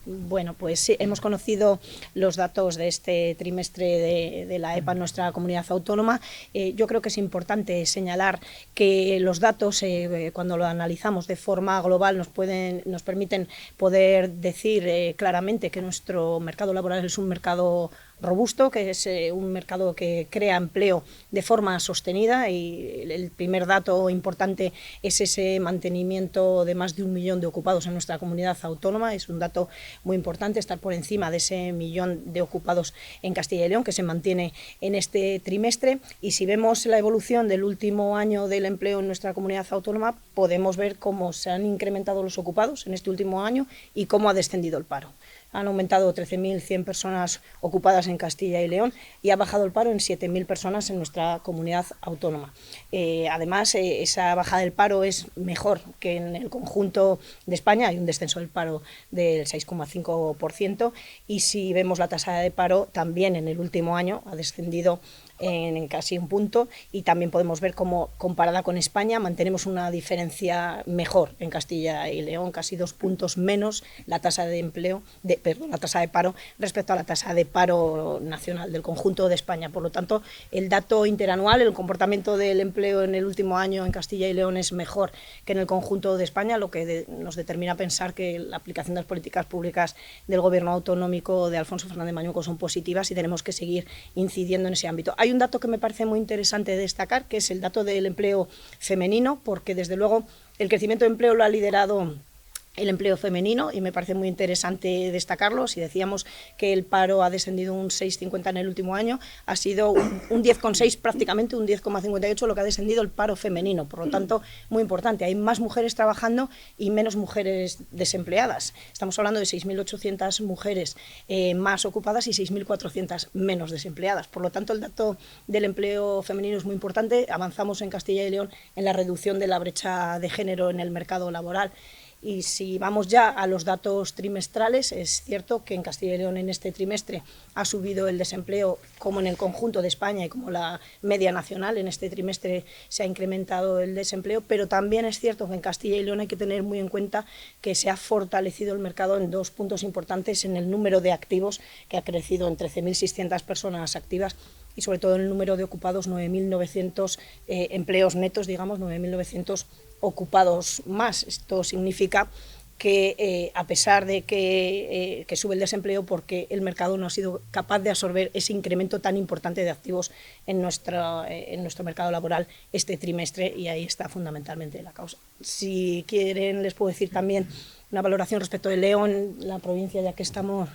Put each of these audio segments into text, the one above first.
Bueno, pues sí, hemos conocido los datos de este trimestre de la EPA en nuestra comunidad autónoma. Yo creo que es importante señalar que los datos, cuando lo analizamos de forma global, nos permiten poder decir claramente que nuestro mercado laboral es un mercado robusto, que es un mercado que crea empleo de forma sostenida, y el primer dato importante es ese mantenimiento de más de 1 millón de ocupados en nuestra comunidad autónoma. Es un dato muy importante estar por encima de ese 1 millón de ocupados en Castilla y León, que se mantiene en este trimestre. Y si vemos la evolución del último año del empleo en nuestra comunidad autónoma, podemos ver cómo se han incrementado los ocupados en este último año y cómo ha descendido el paro. Han aumentado 13.100 personas ocupadas en Castilla y León y ha bajado el paro en 7.000 personas en nuestra comunidad autónoma. Además, esa bajada del paro es mejor que en el conjunto de España. Hay un descenso del paro del 6,5%, y si vemos la tasa de paro, también en el último año ha descendido en casi un punto, y también podemos ver cómo, comparada con España, mantenemos una diferencia mejor en Castilla y León, casi 2 puntos menos la tasa de la tasa de paro respecto a la tasa de paro nacional del conjunto de España. Por lo tanto, el dato interanual, el comportamiento del empleo en el último año en Castilla y León es mejor que en el conjunto de España, lo que nos determina pensar que la aplicación de las políticas públicas del gobierno autonómico de Alfonso Fernández Mañueco son positivas, y tenemos que seguir incidiendo en ese ámbito. Hay un dato que me parece muy interesante destacar, que es el dato del empleo femenino, porque desde luego el crecimiento de empleo lo ha liderado el empleo femenino, y me parece muy interesante destacarlo. Si decíamos que el paro ha descendido un 6,50 en el último año, ha sido un 10,6, prácticamente un 10,58 lo que ha descendido el paro femenino. Por lo tanto, muy importante, hay más mujeres trabajando y menos mujeres desempleadas. Estamos hablando de 6.800 mujeres más ocupadas y 6.400 menos desempleadas. Por lo tanto, el dato del empleo femenino es muy importante. Avanzamos en Castilla y León en la reducción de la brecha de género en el mercado laboral. Y si vamos ya a los datos trimestrales, es cierto que en Castilla y León en este trimestre ha subido el desempleo como en el conjunto de España y como la media nacional. En este trimestre se ha incrementado el desempleo, pero también es cierto que en Castilla y León hay que tener muy en cuenta que se ha fortalecido el mercado en 2 puntos importantes: en el número de activos, que ha crecido en 13.600 personas activas, y sobre todo en el número de ocupados, 9.900 empleos netos, digamos, 9.900 ocupados más. Esto significa que a pesar de que sube el desempleo, porque el mercado no ha sido capaz de absorber ese incremento tan importante de activos en nuestro mercado laboral este trimestre, y ahí está fundamentalmente la causa. Si quieren, les puedo decir también una valoración respecto de León, la provincia, ya que estamos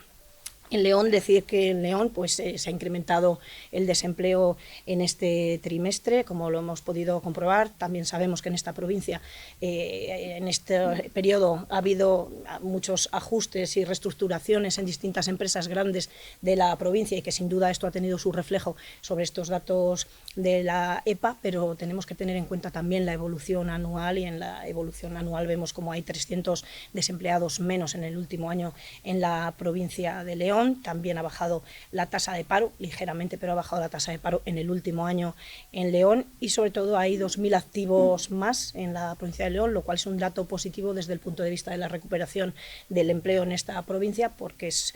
en León. Decir que en León se ha incrementado el desempleo en este trimestre, como lo hemos podido comprobar. También sabemos que en esta provincia, en este periodo, ha habido muchos ajustes y reestructuraciones en distintas empresas grandes de la provincia, y que sin duda esto ha tenido su reflejo sobre estos datos de la EPA, pero tenemos que tener en cuenta también la evolución anual, y en la evolución anual vemos como hay 300 desempleados menos en el último año en la provincia de León. También ha bajado la tasa de paro, ligeramente, pero ha bajado la tasa de paro en el último año en León, y sobre todo hay 2.000 activos más en la provincia de León, lo cual es un dato positivo desde el punto de vista de la recuperación del empleo en esta provincia, porque es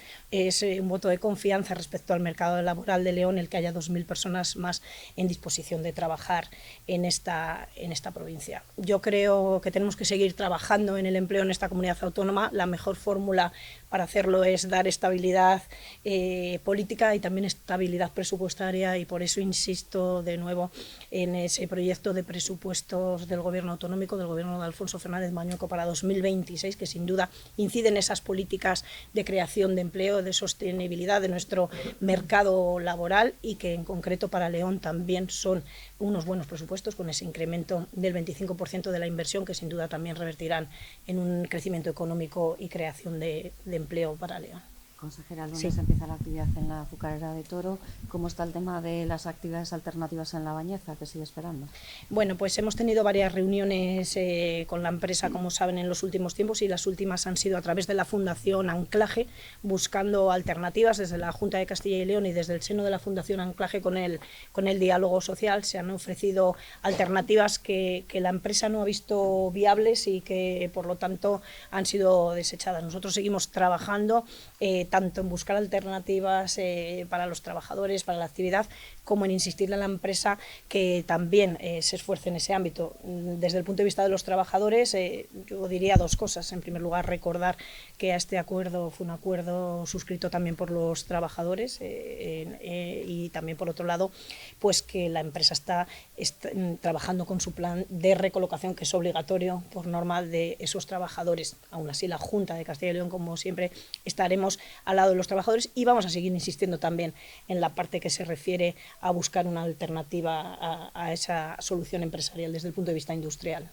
un voto de confianza respecto al mercado laboral de León el que haya 2.000 personas más en disposición de trabajar en esta provincia. Yo creo que tenemos que seguir trabajando en el empleo en esta comunidad autónoma. La mejor fórmula para hacerlo es dar estabilidad política y también estabilidad presupuestaria, y por eso insisto de nuevo en ese proyecto de presupuestos del gobierno autonómico, del gobierno de Alfonso Fernández Mañueco para 2026, que sin duda incide en esas políticas de creación de empleo, de sostenibilidad de nuestro mercado laboral, y que en concreto para León también son unos buenos presupuestos, con ese incremento del 25% de la inversión, que sin duda también revertirán en un crecimiento económico y creación de empleo para León. Consejera, el Sí. lunes empieza la actividad en la azucarera de Toro. ¿Cómo está el tema de las actividades alternativas en La Bañeza? ¿Qué sigue esperando? Bueno, pues hemos tenido varias reuniones con la empresa, como saben, en los últimos tiempos, y las últimas han sido a través de la Fundación Anclaje, buscando alternativas desde la Junta de Castilla y León y desde el seno de la Fundación Anclaje con el diálogo social. Se han ofrecido alternativas que la empresa no ha visto viables y que, por lo tanto, han sido desechadas. Nosotros seguimos trabajando tanto en buscar alternativas para los trabajadores, para la actividad, como en insistirle a la empresa que también se esfuerce en ese ámbito. Desde el punto de vista de los trabajadores, yo diría dos cosas. En primer lugar, recordar que este acuerdo fue un acuerdo suscrito también por los trabajadores y también, por otro lado, pues que la empresa está trabajando con su plan de recolocación, que es obligatorio por norma de esos trabajadores. Aún así, la Junta de Castilla y León, como siempre, estaremos al lado de los trabajadores y vamos a seguir insistiendo también en la parte que se refiere a buscar una alternativa a esa solución empresarial desde el punto de vista industrial.